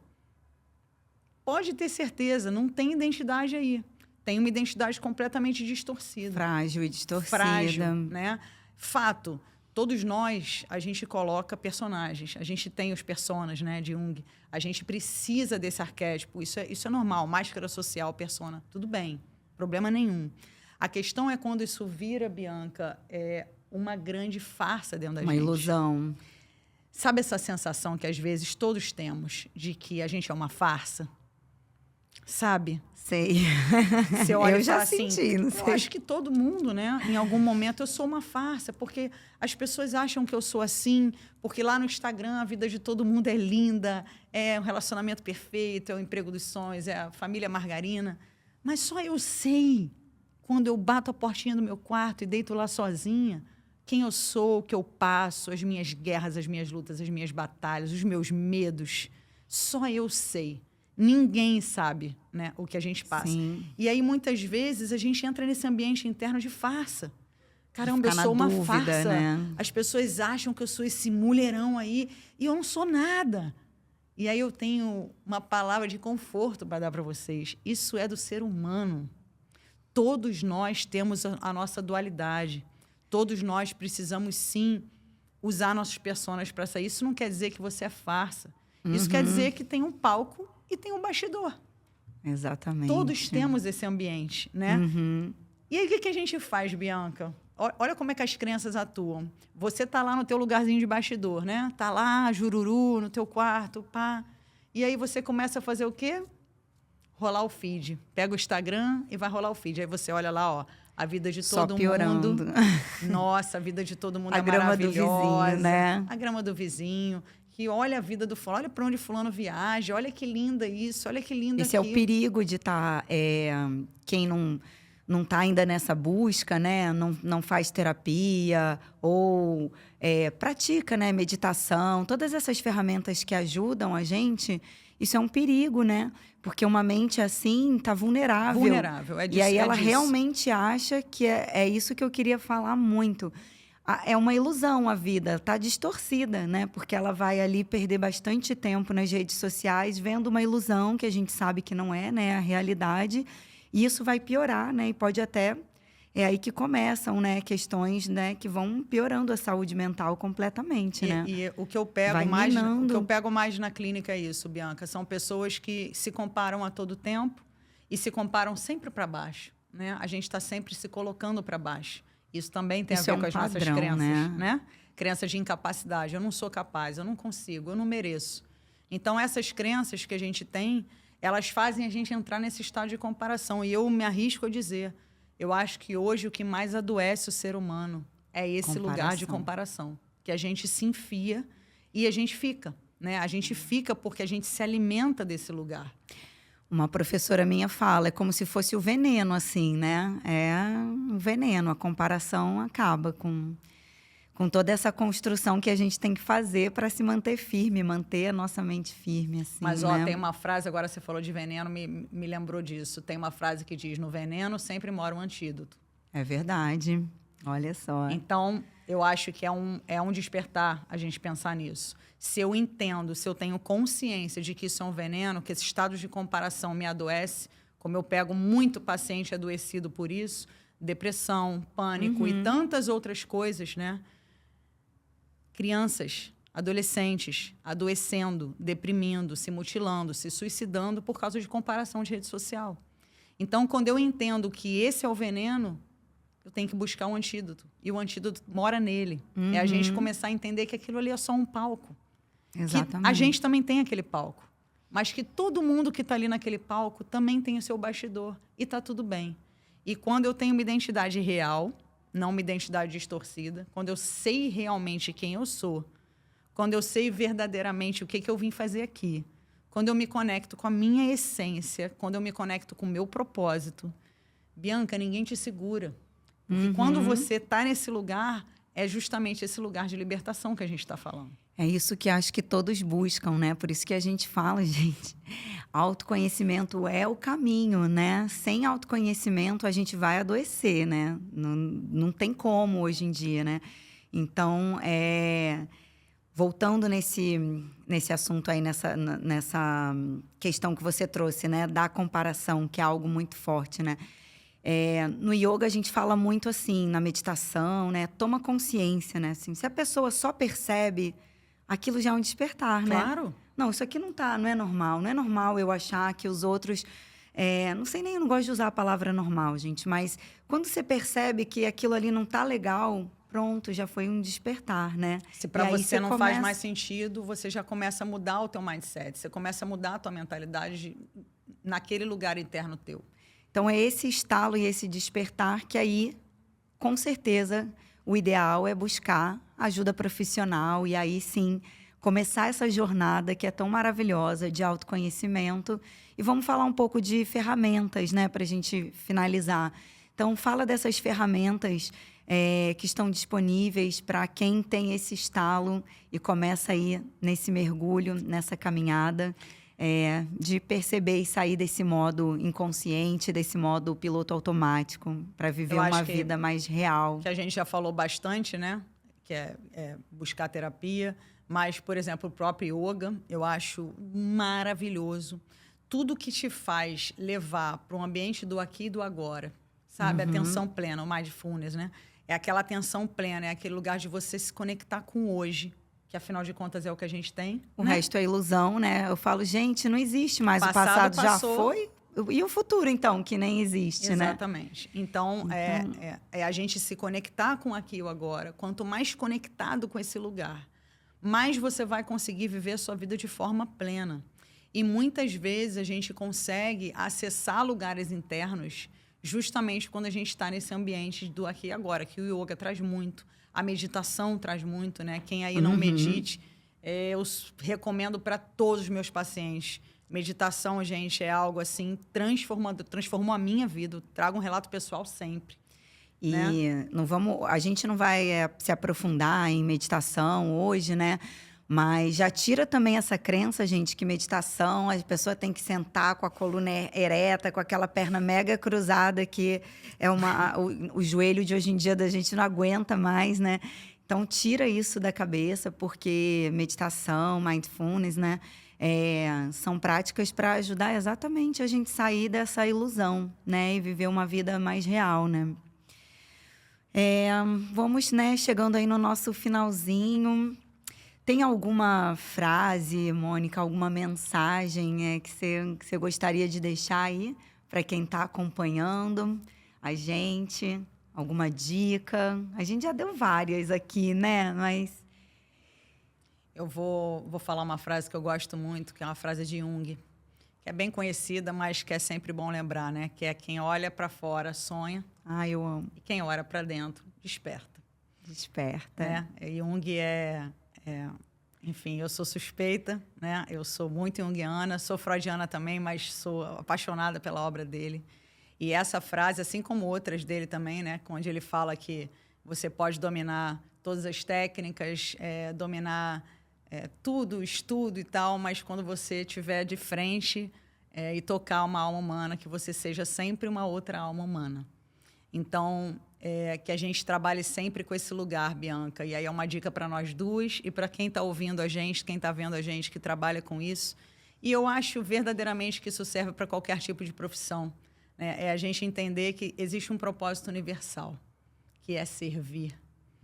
pode ter certeza, não tem identidade aí. Tem uma identidade completamente distorcida. Frágil e distorcida. Frágil, né? Fato, todos nós, a gente coloca personagens. A gente tem os personas, né, de Jung. A gente precisa desse arquétipo. Isso é normal. Máscara social, persona. Tudo bem. Problema nenhum. A questão é quando isso vira, Bianca, uma grande farsa dentro da gente. Uma ilusão. Sabe essa sensação que, às vezes, todos temos de que a gente é uma farsa? Sabe? Sei. Você olha eu e já fala senti, assim, não eu sei. acho que todo mundo, né? Em algum momento eu sou uma farsa, porque as pessoas acham que eu sou assim, porque lá no Instagram a vida de todo mundo é linda, é um relacionamento perfeito, é o emprego dos sonhos, é a família margarina. Mas só eu sei, quando eu bato a portinha do meu quarto e deito lá sozinha, quem eu sou, o que eu passo, as minhas guerras, as minhas lutas, as minhas batalhas, os meus medos. Só eu sei. Ninguém sabe, né, o que a gente passa. Sim. E aí, muitas vezes, a gente entra nesse ambiente interno de farsa. Caramba, eu Ficar sou uma dúvida, farsa. né? As pessoas acham que eu sou esse mulherão aí e eu não sou nada. E aí eu tenho uma palavra de conforto para dar para vocês. Isso é do ser humano. Todos nós temos a nossa dualidade. Todos nós precisamos, sim, usar nossos personagens para sair. Isso não quer dizer que você é farsa. Isso quer dizer que tem um palco e tem um bastidor. Exatamente. Todos temos esse ambiente, né? E aí, o que a gente faz, Bianca? Olha como é que as crenças atuam. Você tá lá no teu lugarzinho de bastidor, né? Tá lá, jururu, no teu quarto, pá. E aí você começa a fazer o quê? Rolar o feed. Pega o Instagram e vai rolar o feed. Aí você olha lá, ó, a vida de todo Só piorando. mundo. Nossa, a vida de todo mundo A é grama do maravilhosa. vizinho, né? A grama do vizinho. Que olha a vida do fulano, olha para onde fulano viaja, olha que linda isso, olha que linda Esse aquilo. é o perigo de estar... quem não está ainda nessa busca, né? Não faz terapia ou pratica, né? Meditação. Todas essas ferramentas que ajudam a gente, isso é um perigo, né? Porque uma mente assim está vulnerável. Vulnerável, é disso. E aí ela disso. realmente acha que é isso que eu queria falar muito. É uma ilusão a vida, está distorcida, né? Porque ela vai ali perder bastante tempo nas redes sociais vendo uma ilusão que a gente sabe que não é, né? A realidade. E isso vai piorar, né? E pode até... É aí que começam, né? Questões, né? Que vão piorando a saúde mental completamente, né? E o que eu pego Vai mais, minando. o que eu pego mais na clínica é isso, Bianca. São pessoas que se comparam a todo tempo e se comparam sempre para baixo. né? A gente está sempre se colocando para baixo. Isso também tem a Isso ver é um com as nossas padrão, crenças, né? né? Crenças de incapacidade. Eu não sou capaz, eu não consigo, eu não mereço. Então, essas crenças que a gente tem, elas fazem a gente entrar nesse estado de comparação. E eu me arrisco a dizer, eu acho que hoje o que mais adoece o ser humano é esse lugar de comparação. Que a gente se enfia e a gente fica, né? A gente fica porque a gente se alimenta desse lugar. Uma professora minha fala, é como se fosse o veneno, assim, né? É um veneno, a comparação acaba com toda essa construção que a gente tem que fazer para se manter firme, manter a nossa mente firme, assim, Mas, ó, né? tem uma frase, agora você falou de veneno, me lembrou disso. Tem uma frase que diz, no veneno sempre mora um antídoto. É verdade, olha só. Então, eu acho que é um despertar a gente pensar nisso. Se eu entendo, se eu tenho consciência de que isso é um veneno, que esse estado de comparação me adoece, como eu pego muito paciente adoecido por isso, depressão, pânico e tantas outras coisas, né? Crianças, adolescentes adoecendo, deprimindo, se mutilando, se suicidando por causa de comparação de rede social. Então, quando eu entendo que esse é o veneno, eu tenho que buscar um antídoto. E o antídoto mora nele. É a gente começar a entender que aquilo ali é só um palco. Exatamente. Que a gente também tem aquele palco. Mas que todo mundo que está ali naquele palco também tem o seu bastidor. E está tudo bem. E quando eu tenho uma identidade real, não uma identidade distorcida, quando eu sei realmente quem eu sou, quando eu sei verdadeiramente o que eu vim fazer aqui, quando eu me conecto com a minha essência, quando eu me conecto com o meu propósito, Bianca, ninguém te segura. Porque quando você está nesse lugar, é justamente esse lugar de libertação que a gente está falando. É isso que acho que todos buscam, né? Por isso que a gente fala, gente, autoconhecimento é o caminho, né? Sem autoconhecimento a gente vai adoecer, né? Não tem como hoje em dia, né? Então, voltando nesse assunto aí, nessa questão que você trouxe, né? Da comparação, que é algo muito forte, né? No yoga a gente fala muito assim, na meditação, né? Toma consciência, né? Assim, se a pessoa só percebe, aquilo já é um despertar, né? Claro. Não, isso aqui não é normal. Não é normal eu achar que os outros... não sei nem, eu não gosto de usar a palavra normal, gente. Mas quando você percebe que aquilo ali não tá legal, pronto, já foi um despertar, né? Se para você não faz mais sentido, você já começa a mudar o teu mindset. Você começa a mudar a tua mentalidade naquele lugar interno teu. Então, é esse estalo e esse despertar que aí, com certeza, o ideal é buscar ajuda profissional e aí, sim, começar essa jornada que é tão maravilhosa de autoconhecimento. E vamos falar um pouco de ferramentas, né, para a gente finalizar. Então, fala dessas ferramentas que estão disponíveis para quem tem esse estalo e começa aí nesse mergulho, nessa caminhada. De perceber e sair desse modo inconsciente, desse modo piloto automático, para viver uma vida mais real. Que a gente já falou bastante, né? Que é buscar terapia. Mas, por exemplo, o próprio yoga, eu acho maravilhoso. Tudo que te faz levar para um ambiente do aqui e do agora, sabe? Atenção plena, o mindfulness, né? É aquela atenção plena, é aquele lugar de você se conectar com o hoje. Que, afinal de contas, é o que a gente tem. O resto é ilusão, né? Eu falo, gente, não existe mais. O passado já foi. E o futuro, então, que nem existe, né? Exatamente. Então, é a gente se conectar com aqui e o agora. Quanto mais conectado com esse lugar, mais você vai conseguir viver a sua vida de forma plena. E muitas vezes a gente consegue acessar lugares internos justamente quando a gente está nesse ambiente do aqui e agora, que o yoga traz muito. A meditação traz muito, né? Quem aí não medite, eu recomendo para todos os meus pacientes. Meditação, gente, é algo assim transformou a minha vida. Eu trago um relato pessoal sempre. E né? a gente não vai se aprofundar em meditação hoje, né? Mas já tira também essa crença, gente, que meditação, a pessoa tem que sentar com a coluna ereta, com aquela perna mega cruzada, que é o joelho de hoje em dia da gente não aguenta mais, né? Então, tira isso da cabeça, porque meditação, mindfulness, né? São práticas para ajudar exatamente a gente sair dessa ilusão, né? E viver uma vida mais real, né? Vamos, né, chegando aí no nosso finalzinho. Tem alguma frase, Mônica, alguma mensagem que você gostaria de deixar aí para quem está acompanhando? a gente, alguma dica? A gente já deu várias aqui, né? Mas Eu vou falar uma frase que eu gosto muito, que é uma frase de Jung, que é bem conhecida, mas que é sempre bom lembrar, né? Que é quem olha para fora sonha, eu amo. e quem olha para dentro desperta. Desperta. Né? E Jung enfim, eu sou suspeita, né? Eu sou muito junguiana, sou freudiana também, mas sou apaixonada pela obra dele. E essa frase, assim como outras dele também, né? Onde ele fala que você pode dominar todas as técnicas, dominar tudo, estudo e tal, mas quando você estiver de frente e tocar uma alma humana, que você seja sempre uma outra alma humana. Então, que a gente trabalhe sempre com esse lugar, Bianca. E aí é uma dica para nós duas e para quem está ouvindo a gente, quem está vendo a gente, que trabalha com isso. E eu acho verdadeiramente que isso serve para qualquer tipo de profissão. Né? É a gente entender que existe um propósito universal, que é servir.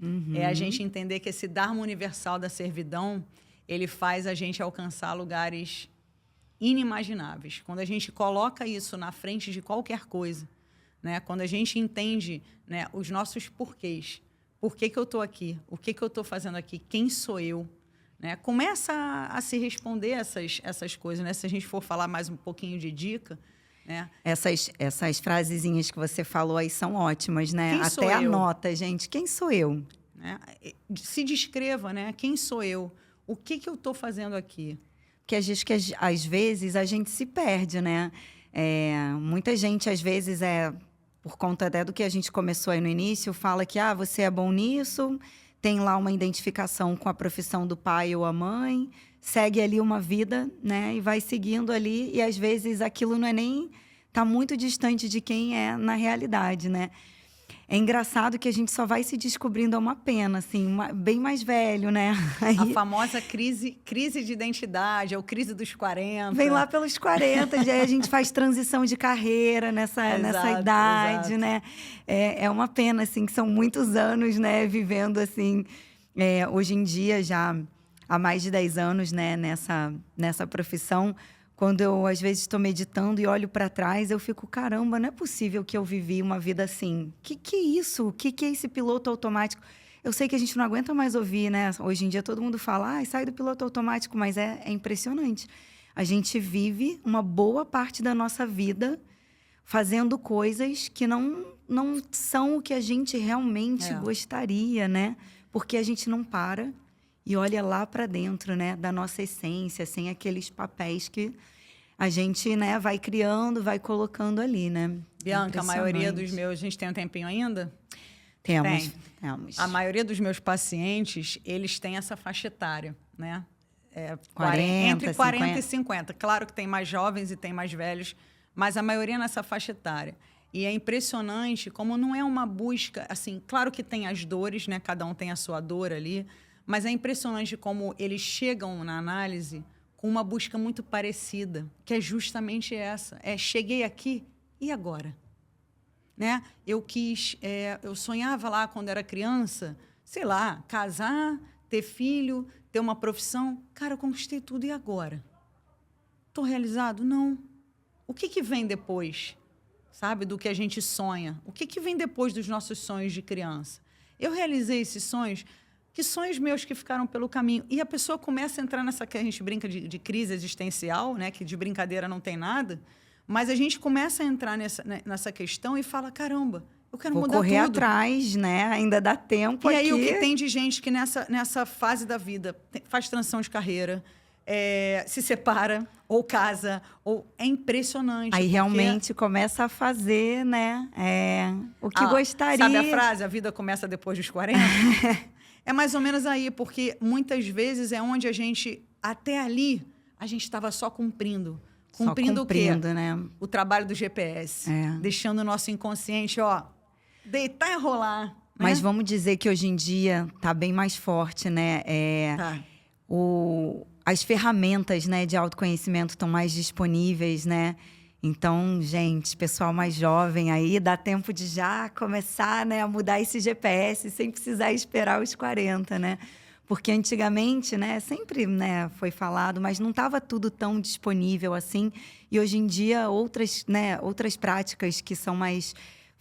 Uhum. É a gente entender que esse Dharma universal da servidão, ele faz a gente alcançar lugares inimagináveis. Quando a gente coloca isso na frente de qualquer coisa, né? Quando a gente entende, né, os nossos porquês, por que eu estou aqui, o que eu estou fazendo aqui, quem sou eu, né? Começa a se responder essas coisas. Né? Se a gente for falar mais um pouquinho de dica, né? Essas frasezinhas que você falou aí são ótimas, né? Quem sou Até eu? Anota, gente. Quem sou eu? Né? Se descreva, né? Quem sou eu? O que eu estou fazendo aqui? Porque às vezes a gente se perde, né? Muita gente, às vezes, por conta até do que a gente começou aí no início, fala que você é bom nisso, tem lá uma identificação com a profissão do pai ou a mãe, segue ali uma vida, né? E vai seguindo ali, e às vezes aquilo não é nem... Está muito distante de quem é na realidade, né? É engraçado que a gente só vai se descobrindo a uma pena, assim, bem mais velho, né? Aí, a famosa crise de identidade, ou crise dos 40. vem lá pelos 40, já a gente faz transição de carreira nessa idade, exato. Né? É uma pena, assim, que são muitos anos, né? Vivendo, assim, hoje em dia, já há mais de 10 anos, né? Nessa profissão. Quando eu, às vezes, estou meditando e olho para trás, eu fico, caramba, não é possível que eu vivi uma vida assim. Que é isso? O que é esse piloto automático? Eu sei que a gente não aguenta mais ouvir, né? Hoje em dia todo mundo fala, sai do piloto automático, mas é impressionante. A gente vive uma boa parte da nossa vida fazendo coisas que não são o que a gente realmente gostaria, né? Porque a gente não para e olha lá para dentro, né? Da nossa essência, sem aqueles papéis que a gente, né, vai criando, vai colocando ali, né? Bianca, a maioria dos meus... A gente tem um tempinho ainda? Temos. A maioria dos meus pacientes, eles têm essa faixa etária, né? 40, entre 40 e 50. Claro que tem mais jovens e tem mais velhos, mas a maioria nessa faixa etária. E é impressionante como não é uma busca... Assim, claro que tem as dores, né? Cada um tem a sua dor ali, mas é impressionante como eles chegam na análise com uma busca muito parecida, que é justamente essa. Cheguei aqui, e agora? Né? Eu sonhava lá quando era criança, sei lá, casar, ter filho, ter uma profissão. Cara, eu conquistei tudo, e agora? Estou realizado? Não. O que vem depois, sabe, do que a gente sonha? O que vem depois dos nossos sonhos de criança? Eu realizei esses sonhos... Que sonhos meus que ficaram pelo caminho. E a pessoa começa a entrar nessa que a gente brinca de crise existencial, né? Que de brincadeira não tem nada. Mas a gente começa a entrar nessa questão e fala, caramba, eu quero mudar tudo. Vou correr atrás, né? Ainda dá tempo aqui. E aí o que tem de gente que nessa fase da vida faz transição de carreira, se separa, ou casa, é impressionante. Aí realmente começa a fazer, né? O que gostaria. Sabe a frase, a vida começa depois dos 40? É mais ou menos aí, porque muitas vezes é onde a gente, até ali, a gente estava só cumprindo. Cumprindo o quê? Né? O trabalho do GPS. Deixando o nosso inconsciente, deitar e rolar. Né? Mas vamos dizer que hoje em dia está bem mais forte, né? As ferramentas, né, de autoconhecimento estão mais disponíveis, né? Então, gente, pessoal mais jovem aí, dá tempo de já começar, né, a mudar esse GPS sem precisar esperar os 40, né? Porque antigamente, né, sempre, né, foi falado, mas não estava tudo tão disponível assim. E hoje em dia, outras práticas que são mais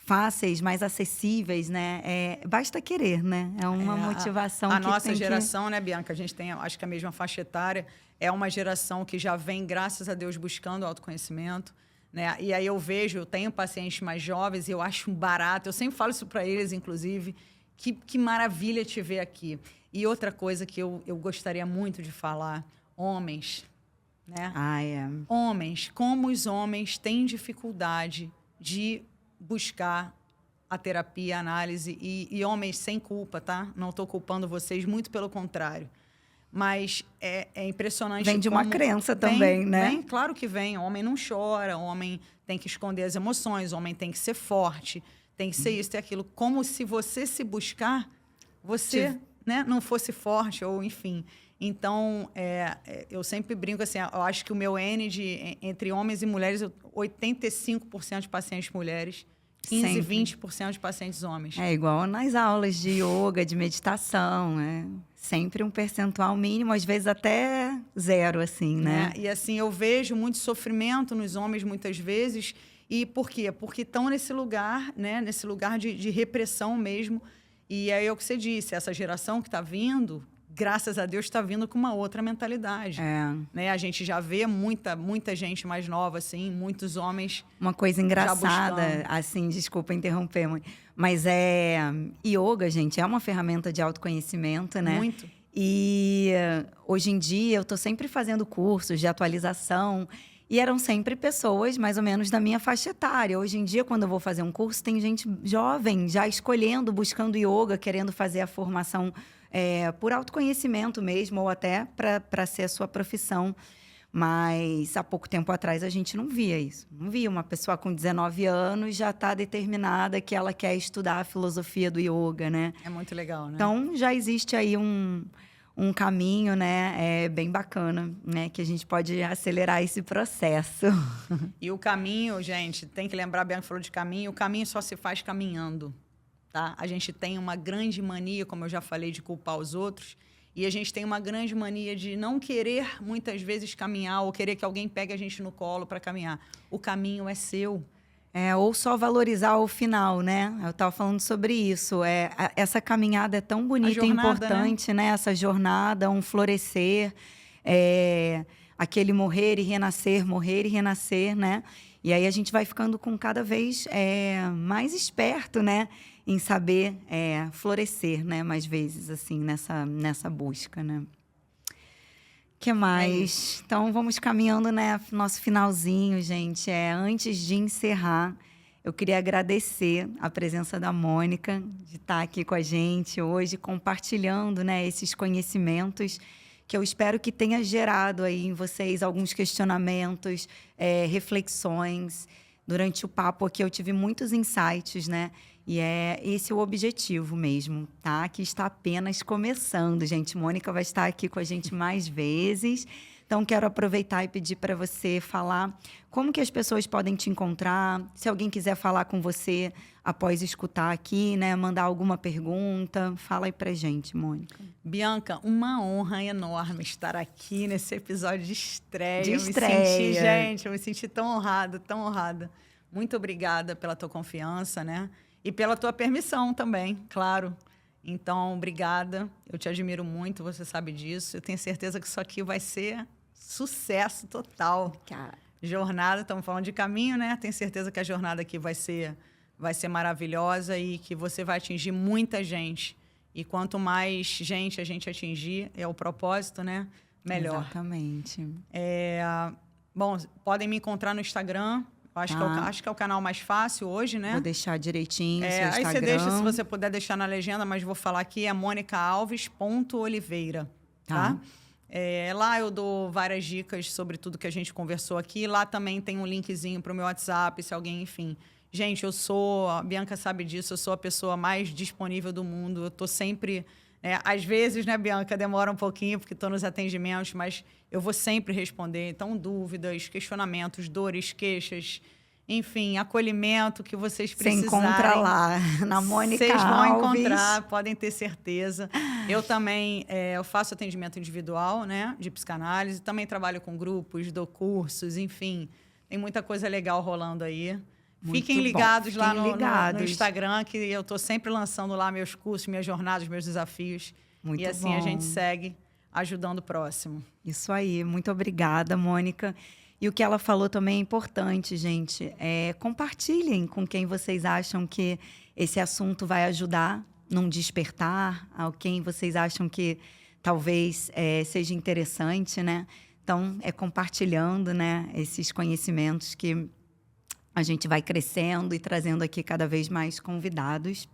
fáceis, mais acessíveis, né? Basta querer, né? É uma motivação a que nossa tem geração, né, Bianca? A gente tem, acho que a mesma faixa etária. É uma geração que já vem, graças a Deus, buscando autoconhecimento, né? E aí eu tenho pacientes mais jovens e eu acho um barato. Eu sempre falo isso para eles, inclusive. Que maravilha te ver aqui. E outra coisa que eu gostaria muito de falar, homens, né? Homens, como os homens têm dificuldade de buscar a terapia, a análise, e homens sem culpa, tá? Não estou culpando vocês, muito pelo contrário. Mas é impressionante. Vem de uma crença também, né? Vem, claro que vem. Homem não chora, homem tem que esconder as emoções, homem tem que ser forte, tem que ser isso e aquilo. Como se você se buscar, você né, não fosse forte, ou enfim. Então, eu sempre brinco assim, eu acho que o meu N entre homens e mulheres, 85% de pacientes mulheres, 15, 20% de pacientes homens. É igual nas aulas de yoga, de meditação, sempre um percentual mínimo, às vezes até 0, assim, né? E assim, eu vejo muito sofrimento nos homens muitas vezes. E por quê? Porque estão nesse lugar, né? Nesse lugar de repressão mesmo. E aí é o que você disse, essa geração que está vindo, graças a Deus, está vindo com uma outra mentalidade. Né? A gente já vê muita gente mais nova, assim, muitos homens. Uma coisa engraçada, assim, desculpa interromper, mas yoga, gente, é uma ferramenta de autoconhecimento, né? Muito. E hoje em dia eu estou sempre fazendo cursos de atualização. E eram sempre pessoas mais ou menos da minha faixa etária. Hoje em dia, quando eu vou fazer um curso, tem gente jovem já escolhendo, buscando yoga, querendo fazer a formação por autoconhecimento mesmo, ou até para ser a sua profissão. Mas há pouco tempo atrás a gente não via isso. Não via uma pessoa com 19 anos já está determinada que ela quer estudar a filosofia do yoga, né? É muito legal, né? Então, já existe aí um caminho, né, bem bacana, né, que a gente pode acelerar esse processo. E o caminho, gente, tem que lembrar, a Bianca falou de caminho, o caminho só se faz caminhando, tá? A gente tem uma grande mania, como eu já falei, de culpar os outros, e a gente tem uma grande mania de não querer, muitas vezes, caminhar, ou querer que alguém pegue a gente no colo para caminhar. O caminho é seu. Ou só valorizar o final, né? Eu estava falando sobre isso. Essa caminhada é tão bonita e importante, né? Essa jornada, um florescer, aquele morrer e renascer, né? E aí a gente vai ficando com cada vez mais esperto, né? Em saber florescer, né? Mais vezes, assim, nessa busca, né? Que mais? Então, vamos caminhando, né? Nosso finalzinho, gente. Antes de encerrar, eu queria agradecer a presença da Mônica, de estar aqui com a gente hoje, compartilhando, né, esses conhecimentos, que eu espero que tenha gerado aí em vocês alguns questionamentos, reflexões. Durante o papo aqui, eu tive muitos insights, né? E esse o objetivo mesmo, tá? Que está apenas começando, gente. Mônica vai estar aqui com a gente mais vezes. Então, quero aproveitar e pedir para você falar como que as pessoas podem te encontrar. Se alguém quiser falar com você após escutar aqui, né? Mandar alguma pergunta. Fala aí pra gente, Mônica. Bianca, uma honra enorme estar aqui nesse episódio de estreia. Eu me senti tão honrada, tão honrada. Muito obrigada pela tua confiança, né? E pela tua permissão também, claro. Então, obrigada. Eu te admiro muito, você sabe disso. Eu tenho certeza que isso aqui vai ser sucesso total. Jornada, estamos falando de caminho, né? Tenho certeza que a jornada aqui vai ser maravilhosa e que você vai atingir muita gente. E quanto mais gente a gente atingir, é o propósito, né? Melhor. Exatamente. Bom, podem me encontrar no Instagram. Acho que é o canal mais fácil hoje, né? Vou deixar direitinho o seu Instagram. Aí você deixa, se você puder deixar na legenda, mas vou falar aqui, é monicaalves.oliveira, tá? Lá eu dou várias dicas sobre tudo que a gente conversou aqui. Lá também tem um linkzinho para o meu WhatsApp, se alguém, enfim. Gente, a Bianca sabe disso, eu sou a pessoa mais disponível do mundo. Eu estou sempre... às vezes, né, Bianca, demora um pouquinho, porque estou nos atendimentos, mas eu vou sempre responder. Então, dúvidas, questionamentos, dores, queixas, enfim, acolhimento que vocês precisarem. Você encontra lá, na Mônica Alves. Vocês vão encontrar, podem ter certeza. Eu também eu faço atendimento individual, né, de psicanálise. Também trabalho com grupos, dou cursos, enfim. Tem muita coisa legal rolando aí. Muito Fiquem bom. ligados lá Fiquem no ligados. Instagram, que eu estou sempre lançando lá meus cursos, minhas jornadas, meus desafios. Muito e assim bom. a gente segue ajudando o próximo. Isso aí, muito obrigada, Mônica. E o que ela falou também é importante, gente. Compartilhem com quem vocês acham que esse assunto vai ajudar num despertar, a quem vocês acham que talvez seja interessante, né? Então, compartilhando, né, esses conhecimentos que a gente vai crescendo e trazendo aqui cada vez mais convidados.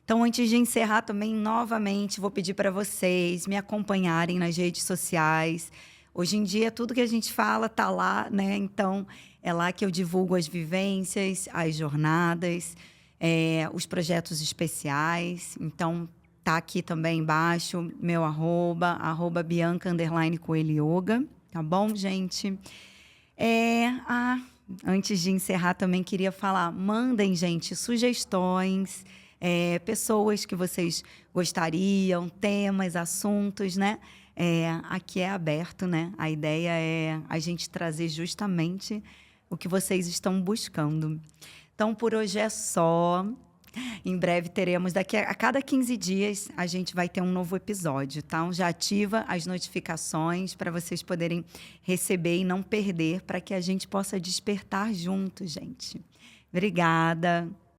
Então, antes de encerrar também, novamente, vou pedir para vocês me acompanharem nas redes sociais. Hoje em dia, tudo que a gente fala está lá, né? Então, é lá que eu divulgo as vivências, as jornadas, os projetos especiais. Então, tá aqui também embaixo, meu arroba Bianca_Coelho Yoga. Tá bom, gente? Antes de encerrar, também queria falar, mandem, gente, sugestões, pessoas que vocês gostariam, temas, assuntos, né? Aqui é aberto, né? A ideia é a gente trazer justamente o que vocês estão buscando. Então, por hoje é só. Em breve teremos, a cada 15 dias, a gente vai ter um novo episódio, tá? Então, já ativa as notificações para vocês poderem receber e não perder, para que a gente possa despertar juntos, gente. Obrigada.